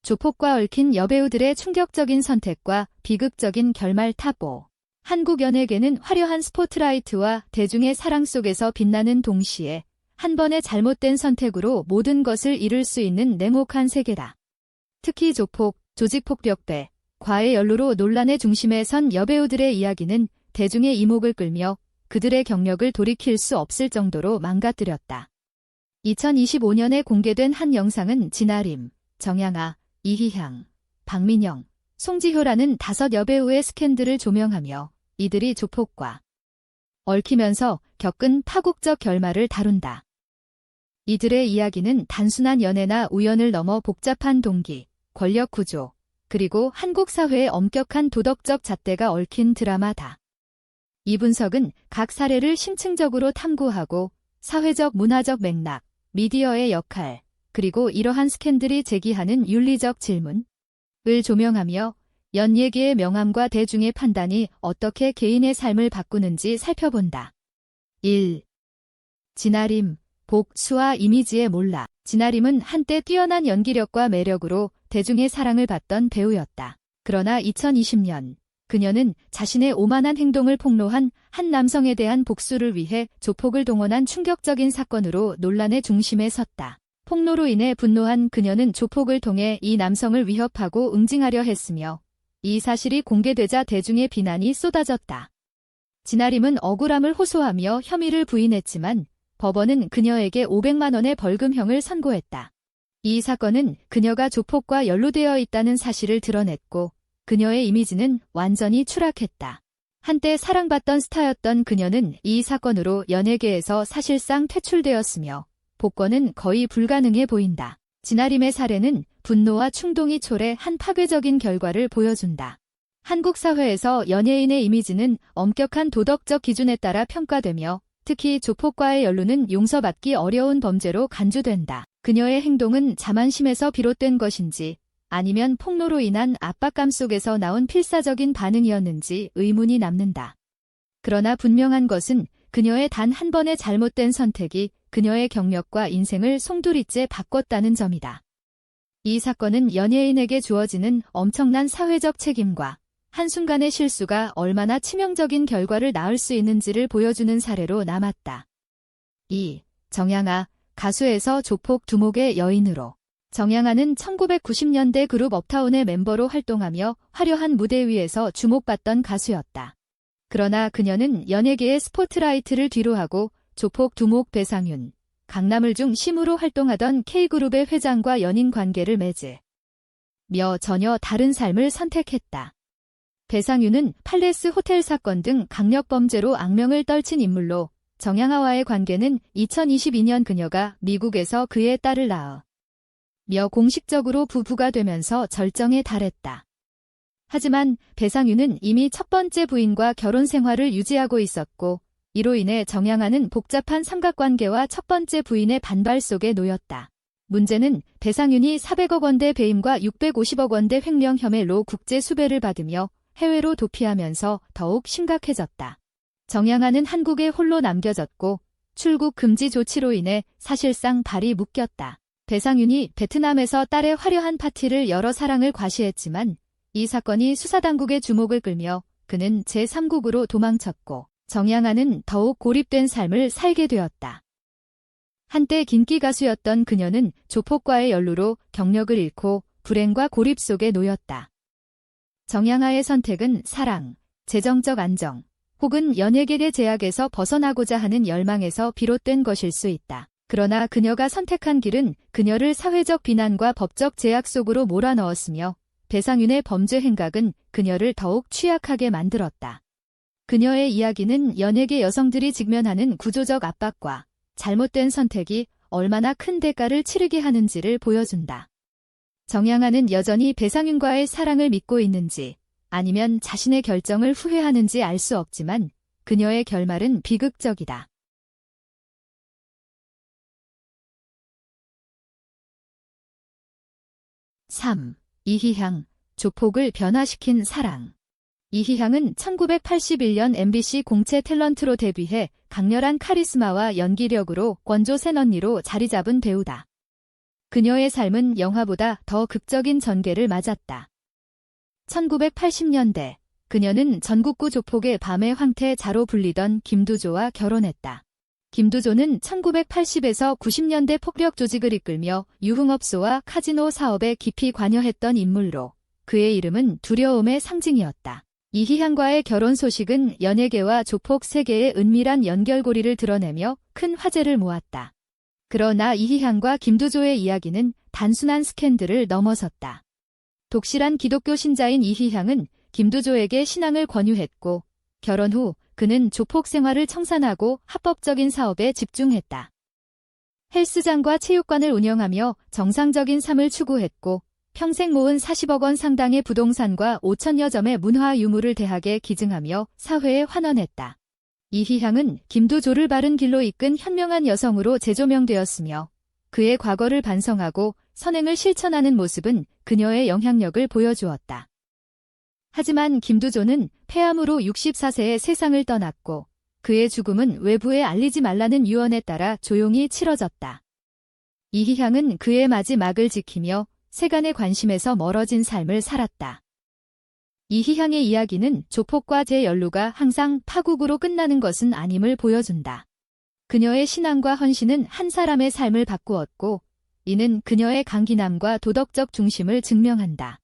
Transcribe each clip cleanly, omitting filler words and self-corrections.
조폭과 얽힌 여배우들의 충격적인 선택과 비극적인 결말 탑5. 한국 연예계는 화려한 스포트라이트와 대중의 사랑 속에서 빛나는 동시에 한 번의 잘못된 선택으로 모든 것을 잃을 수 있는 냉혹한 세계다. 특히 조폭, 조직폭력배, 과의 연루로 논란의 중심에 선 여배우들의 이야기는 대중의 이목을 끌며 그들의 경력을 돌이킬 수 없을 정도로 망가뜨렸다. 2025년에 공개된 한 영상은 진아림, 정양아, 이희향, 박민영, 송지효라는 5 여배우의 스캔들을 조명하며 이들이 조폭과 얽히면서 겪은 파국적 결말을 다룬다. 이들의 이야기는 단순한 연애나 우연을 넘어 복잡한 동기, 권력 구조, 그리고 한국 사회의 엄격한 도덕적 잣대가 얽힌 드라마다. 이 분석은 각 사례를 심층적으로 탐구하고 사회적 문화적 맥락, 미디어의 역할, 그리고 이러한 스캔들이 제기하는 윤리적 질문을 조명하며 연예계의 명암과 대중의 판단이 어떻게 개인의 삶을 바꾸는지 살펴본다. 1. 진아림, 복, 수와 이미지의 몰락. 진아림은 한때 뛰어난 연기력과 매력으로 대중의 사랑을 받던 배우였다. 그러나 2020년 그녀는 자신의 오만한 행동을 폭로한 한 남성에 대한 복수를 위해 조폭을 동원한 충격적인 사건으로 논란의 중심에 섰다. 폭로로 인해 분노한 그녀는 조폭을 통해 이 남성을 위협하고 응징하려 했으며 이 사실이 공개되자 대중의 비난이 쏟아졌다. 진아림은 억울함을 호소하며 혐의를 부인했지만 법원은 그녀에게 500만 원의 벌금형을 선고했다. 이 사건은 그녀가 조폭과 연루되어 있다는 사실을 드러냈고 그녀의 이미지는 완전히 추락했다. 한때 사랑받던 스타였던 그녀는 이 사건으로 연예계에서 사실상 퇴출되었으며 복권은 거의 불가능해 보인다. 진아림의 사례는 분노와 충동이 초래한 파괴적인 결과를 보여준다. 한국 사회에서 연예인의 이미지는 엄격한 도덕적 기준에 따라 평가되며 특히 조폭과의 연루는 용서받기 어려운 범죄로 간주된다. 그녀의 행동은 자만심에서 비롯된 것인지 아니면 폭로로 인한 압박감 속에서 나온 필사적인 반응이었는지 의문이 남는다. 그러나 분명한 것은 그녀의 단 한 번의 잘못된 선택이 그녀의 경력과 인생을 송두리째 바꿨다는 점이다. 이 사건은 연예인에게 주어지는 엄청난 사회적 책임과 한순간의 실수가 얼마나 치명적인 결과를 낳을 수 있는지를 보여주는 사례로 남았다. 2. 정양아, 가수에서 조폭 두목의 여인으로. 정양아는 1990년대 그룹 업타운의 멤버로 활동하며 화려한 무대 위에서 주목받던 가수였다. 그러나 그녀는 연예계의 스포트라이트를 뒤로하고 조폭 두목 배상윤, 강남을 중심으로 활동하던 K그룹의 회장과 연인 관계를 맺으며 전혀 다른 삶을 선택했다. 배상윤은 팔레스 호텔 사건 등 강력범죄로 악명을 떨친 인물로 정양아와의 관계는 2022년 그녀가 미국에서 그의 딸을 낳으며 공식적으로 부부가 되면서 절정에 달했다. 하지만 배상윤은 이미 첫 번째 부인과 결혼 생활을 유지하고 있었고 이로 인해 정양아는 복잡한 삼각관계와 첫 번째 부인의 반발 속에 놓였다. 문제는 배상윤이 400억 원대 배임과 650억 원대 횡령 혐의로 국제 수배를 받으며 해외로 도피하면서 더욱 심각해졌다. 정양아는 한국에 홀로 남겨졌고 출국 금지 조치로 인해 사실상 발이 묶였다. 배상윤이 베트남에서 딸의 화려한 파티를 열어 사랑을 과시했지만 이 사건이 수사당국의 주목을 끌며 그는 제3국으로 도망쳤고 정양아는 더욱 고립된 삶을 살게 되었다. 한때 인기 가수였던 그녀는 조폭과의 연루로 경력을 잃고 불행과 고립 속에 놓였다. 정양아의 선택은 사랑, 재정적 안정, 혹은 연예계의 제약에서 벗어나고자 하는 열망에서 비롯된 것일 수 있다. 그러나 그녀가 선택한 길은 그녀를 사회적 비난과 법적 제약 속으로 몰아넣었으며 배상윤의 범죄 행각은 그녀를 더욱 취약하게 만들었다. 그녀의 이야기는 연예계 여성들이 직면하는 구조적 압박과 잘못된 선택이 얼마나 큰 대가를 치르게 하는지를 보여준다. 정양아는 여전히 배상윤과의 사랑을 믿고 있는지 아니면 자신의 결정을 후회하는지 알 수 없지만 그녀의 결말은 비극적이다. 3. 이희향, 조폭을 변화시킨 사랑. 이희향은 1981년 MBC 공채 탤런트로 데뷔해 강렬한 카리스마와 연기력으로 원조 새언니로 자리잡은 배우다. 그녀의 삶은 영화보다 더 극적인 전개를 맞았다. 1980년대, 그녀는 전국구 조폭의 밤의 황태자로 불리던 김두조와 결혼했다. 김두조는 1980에서 90년대 폭력 조직을 이끌며 유흥업소와 카지노 사업에 깊이 관여했던 인물로 그의 이름은 두려움의 상징이었다. 이희향과의 결혼 소식은 연예계와 조폭 세계의 은밀한 연결고리를 드러내며 큰 화제를 모았다. 그러나 이희향과 김두조의 이야기는 단순한 스캔들을 넘어섰다. 독실한 기독교 신자인 이희향은 김두조에게 신앙을 권유했고 결혼 후 그는 조폭 생활을 청산하고 합법적인 사업에 집중했다. 헬스장과 체육관을 운영하며 정상적인 삶을 추구했고 평생 모은 40억 원 상당의 부동산과 5천여 점의 문화 유물을 대학에 기증하며 사회에 환원했다. 이희향은 김두조를 바른 길로 이끈 현명한 여성으로 재조명되었으며 그의 과거를 반성하고 선행을 실천하는 모습은 그녀의 영향력을 보여주었다. 하지만 김두조는 폐암으로 64세에 세상을 떠났고 그의 죽음은 외부에 알리지 말라는 유언에 따라 조용히 치러졌다. 이희향은 그의 마지막을 지키며 세간의 관심에서 멀어진 삶을 살았다. 이희향의 이야기는 조폭과 재연루가 항상 파국으로 끝나는 것은 아님을 보여준다. 그녀의 신앙과 헌신은 한 사람의 삶을 바꾸었고 이는 그녀의 강긴함과 도덕적 중심을 증명한다.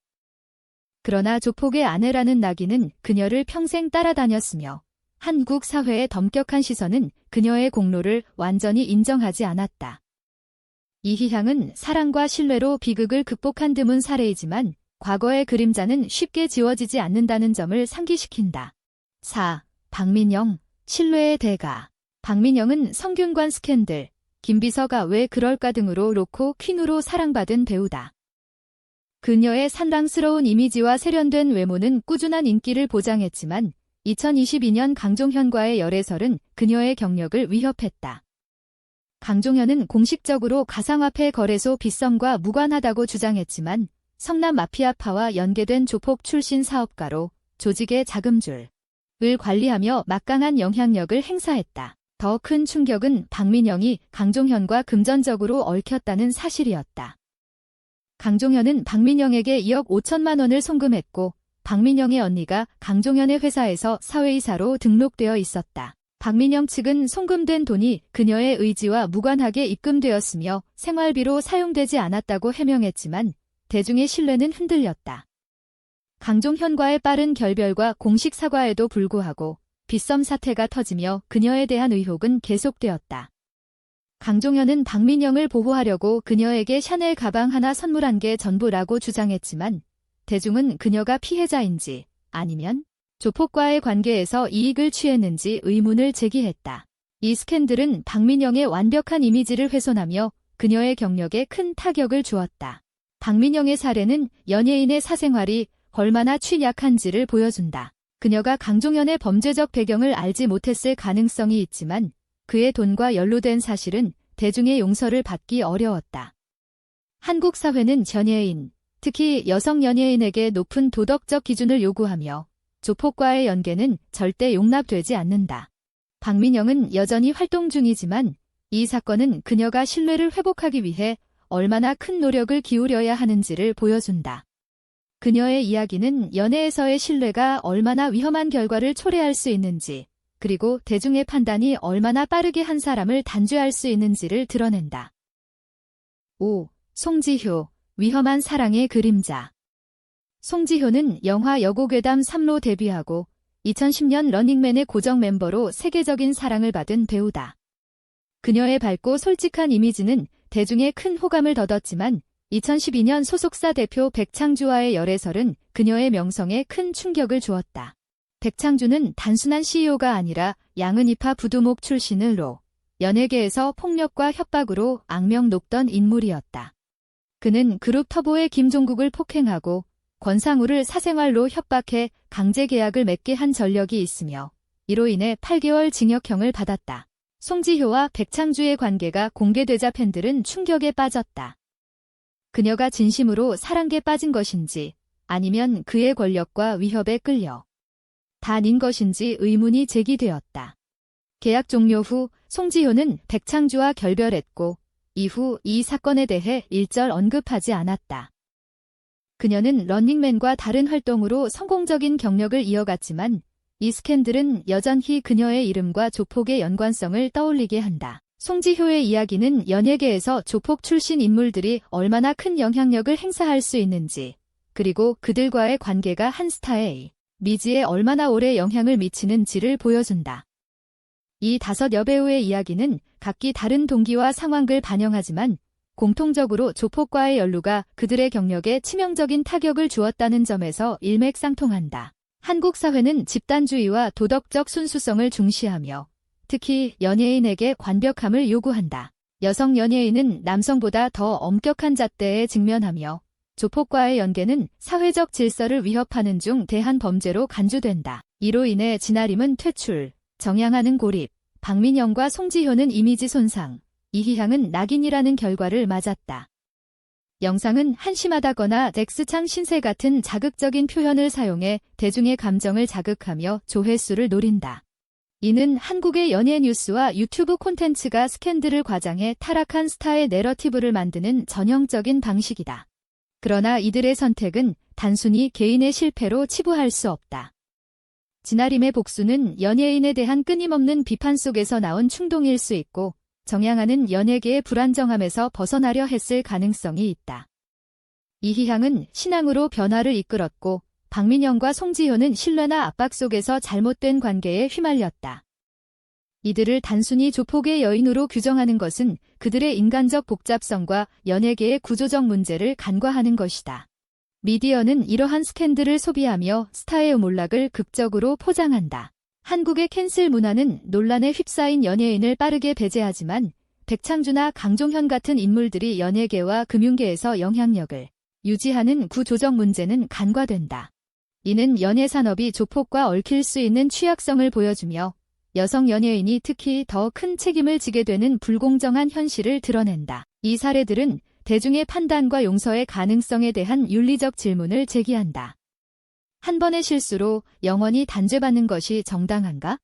그러나 조폭의 아내라는 낙인은 그녀를 평생 따라다녔으며 한국 사회의 엄격한 시선은 그녀의 공로를 완전히 인정하지 않았다. 이희향은 사랑과 신뢰로 비극을 극복한 드문 사례이지만 과거의 그림자는 쉽게 지워지지 않는다는 점을 상기시킨다. 4. 박민영, 신뢰의 대가. 박민영은 성균관 스캔들, 김비서가 왜 그럴까 등으로 로코 퀸으로 사랑받은 배우다. 그녀의 산랑스러운 이미지와 세련된 외모는 꾸준한 인기를 보장했지만 2022년 강종현과의 열애설은 그녀의 경력을 위협했다. 강종현은 공식적으로 가상화폐 거래소 빗썸과 무관하다고 주장했지만 성남 마피아파와 연계된 조폭 출신 사업가로 조직의 자금줄을 관리하며 막강한 영향력을 행사했다. 더 큰 충격은 박민영이 강종현과 금전적으로 얽혔다는 사실이었다. 강종현은 박민영에게 2억 5천만 원을 송금했고 박민영의 언니가 강종현의 회사에서 사회이사로 등록되어 있었다. 박민영 측은 송금된 돈이 그녀의 의지와 무관하게 입금되었으며 생활비로 사용되지 않았다고 해명했지만 대중의 신뢰는 흔들렸다. 강종현과의 빠른 결별과 공식 사과에도 불구하고 빗썸 사태가 터지며 그녀에 대한 의혹은 계속되었다. 강종현은 박민영을 보호하려고 그녀에게 샤넬 가방 하나 선물한 게 전부라고 주장했지만 대중은 그녀가 피해자인지 아니면 조폭과의 관계에서 이익을 취했는지 의문을 제기했다. 이 스캔들은 박민영의 완벽한 이미지를 훼손하며 그녀의 경력에 큰 타격을 주었다. 박민영의 사례는 연예인의 사생활이 얼마나 취약한지를 보여준다. 그녀가 강종현의 범죄적 배경을 알지 못했을 가능성이 있지만 그의 돈과 연루된 사실은 대중의 용서를 받기 어려웠다. 한국 사회는 연예인, 특히 여성 연예인에게 높은 도덕적 기준을 요구하며 조폭과의 연계는 절대 용납되지 않는다. 박민영은 여전히 활동 중이지만 이 사건은 그녀가 신뢰를 회복하기 위해 얼마나 큰 노력을 기울여야 하는지를 보여준다. 그녀의 이야기는 연예에서의 신뢰가 얼마나 위험한 결과를 초래할 수 있는지, 그리고 대중의 판단이 얼마나 빠르게 한 사람을 단죄할 수 있는지를 드러낸다. 5. 송지효, 위험한 사랑의 그림자. 송지효는 영화 여고괴담 3로 데뷔하고 2010년 러닝맨의 고정 멤버로 세계적인 사랑을 받은 배우다. 그녀의 밝고 솔직한 이미지는 대중의 큰 호감을 얻었지만 2012년 소속사 대표 백창주와의 열애설은 그녀의 명성에 큰 충격을 주었다. 백창주는 단순한 CEO가 아니라 양은이파 부두목 출신으로 연예계에서 폭력과 협박으로 악명 높던 인물이었다. 그는 그룹 터보의 김종국을 폭행하고 권상우를 사생활로 협박해 강제 계약을 맺게 한 전력이 있으며 이로 인해 8개월 징역형을 받았다. 송지효와 백창주의 관계가 공개되자 팬들은 충격에 빠졌다. 그녀가 진심으로 사랑에 빠진 것인지 아니면 그의 권력과 위협에 끌려 다닌 것인지 의문이 제기되었다. 계약 종료 후 송지효는 백창주와 결별했고 이후 이 사건에 대해 일절 언급하지 않았다. 그녀는 런닝맨과 다른 활동으로 성공적인 경력을 이어갔지만 이 스캔들은 여전히 그녀의 이름과 조폭의 연관성을 떠올리게 한다. 송지효의 이야기는 연예계에서 조폭 출신 인물들이 얼마나 큰 영향력을 행사할 수 있는지, 그리고 그들과의 관계가 한 스타의 미지에 얼마나 오래 영향을 미치는지를 보여준다. 이 5 여배우의 이야기는 각기 다른 동기와 상황을 반영하지만 공통적으로 조폭과의 연루가 그들의 경력에 치명적인 타격을 주었다는 점에서 일맥상통한다. 한국 사회는 집단주의와 도덕적 순수성을 중시하며 특히 연예인에게 완벽함을 요구한다. 여성 연예인은 남성보다 더 엄격한 잣대에 직면하며 조폭과의 연계는 사회적 질서를 위협하는 중대한 범죄로 간주된다. 이로 인해 진아림은 퇴출, 정양하는 고립, 박민영과 송지효는 이미지 손상, 이희향은 낙인이라는 결과를 맞았다. 영상은 한심하다거나 엑스창 신세 같은 자극적인 표현을 사용해 대중의 감정을 자극하며 조회수를 노린다. 이는 한국의 연예 뉴스와 유튜브 콘텐츠가 스캔들을 과장해 타락한 스타의 내러티브를 만드는 전형적인 방식이다. 그러나 이들의 선택은 단순히 개인의 실패로 치부할 수 없다. 진아림의 복수는 연예인에 대한 끊임없는 비판 속에서 나온 충동일 수 있고 정양하는 연예계의 불안정함에서 벗어나려 했을 가능성이 있다. 이희향은 신앙으로 변화를 이끌었고 박민영과 송지효는 신뢰나 압박 속에서 잘못된 관계에 휘말렸다. 이들을 단순히 조폭의 여인으로 규정하는 것은 그들의 인간적 복잡성과 연예계의 구조적 문제를 간과하는 것이다. 미디어는 이러한 스캔들을 소비하며 스타의 몰락을 극적으로 포장한다. 한국의 캔슬 문화는 논란에 휩싸인 연예인을 빠르게 배제하지만 백창주나 강종현 같은 인물들이 연예계와 금융계에서 영향력을 유지하는 구조적 문제는 간과된다. 이는 연예산업이 조폭과 얽힐 수 있는 취약성을 보여주며 여성 연예인이 특히 더 큰 책임을 지게 되는 불공정한 현실을 드러낸다. 이 사례들은 대중의 판단과 용서의 가능성에 대한 윤리적 질문을 제기한다. 한 번의 실수로 영원히 단죄받는 것이 정당한가?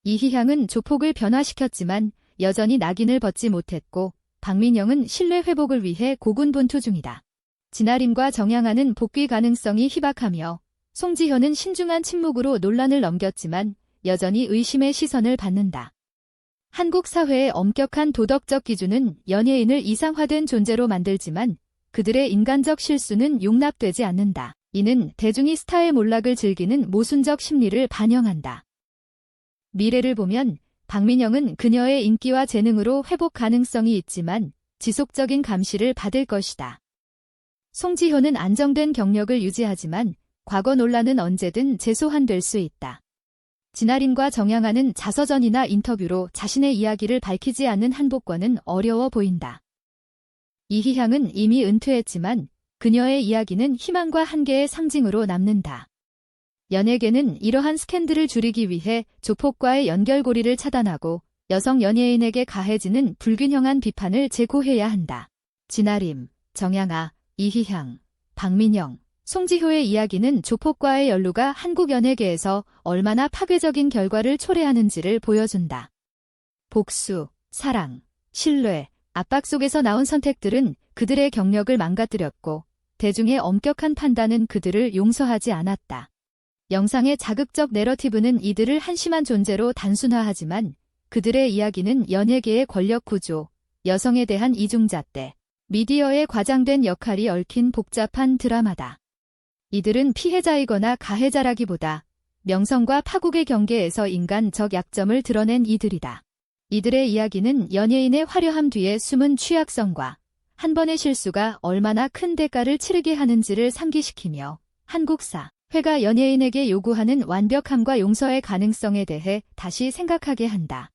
이희향은 조폭을 변화시켰지만 여전히 낙인을 벗지 못했고 박민영은 신뢰 회복을 위해 고군분투 중이다. 진아림과 정양하는 복귀 가능성이 희박하며 송지효는 신중한 침묵으로 논란을 넘겼지만 여전히 의심의 시선을 받는다. 한국 사회의 엄격한 도덕적 기준은 연예인을 이상화된 존재로 만들지만 그들의 인간적 실수는 용납되지 않는다. 이는 대중이 스타의 몰락을 즐기는 모순적 심리를 반영한다. 미래를 보면 박민영은 그녀의 인기와 재능으로 회복 가능성이 있지만 지속적인 감시를 받을 것이다. 송지효는 안정된 경력을 유지하지만 과거 논란은 언제든 재소환될 수 있다. 진아림과 정양하는 자서전이나 인터뷰로 자신의 이야기를 밝히지 않는 한복권은 어려워 보인다. 이희향은 이미 은퇴했지만 그녀의 이야기는 희망과 한계의 상징으로 남는다. 연예계는 이러한 스캔들을 줄이기 위해 조폭과의 연결고리를 차단하고 여성 연예인에게 가해지는 불균형한 비판을 제고해야 한다. 진아림, 정양하, 이희향, 박민영, 송지효의 이야기는 조폭과의 연루가 한국 연예계에서 얼마나 파괴적인 결과를 초래하는지를 보여준다. 복수, 사랑, 신뢰, 압박 속에서 나온 선택들은 그들의 경력을 망가뜨렸고 대중의 엄격한 판단은 그들을 용서하지 않았다. 영상의 자극적 내러티브는 이들을 한심한 존재로 단순화하지만 그들의 이야기는 연예계의 권력 구조, 여성에 대한 이중잣대, 미디어의 과장된 역할이 얽힌 복잡한 드라마다. 이들은 피해자이거나 가해자라기보다 명성과 파국의 경계에서 인간적 약점을 드러낸 이들이다. 이들의 이야기는 연예인의 화려함 뒤에 숨은 취약성과 한 번의 실수가 얼마나 큰 대가를 치르게 하는지를 상기시키며 한국 사회가 연예인에게 요구하는 완벽함과 용서의 가능성에 대해 다시 생각하게 한다.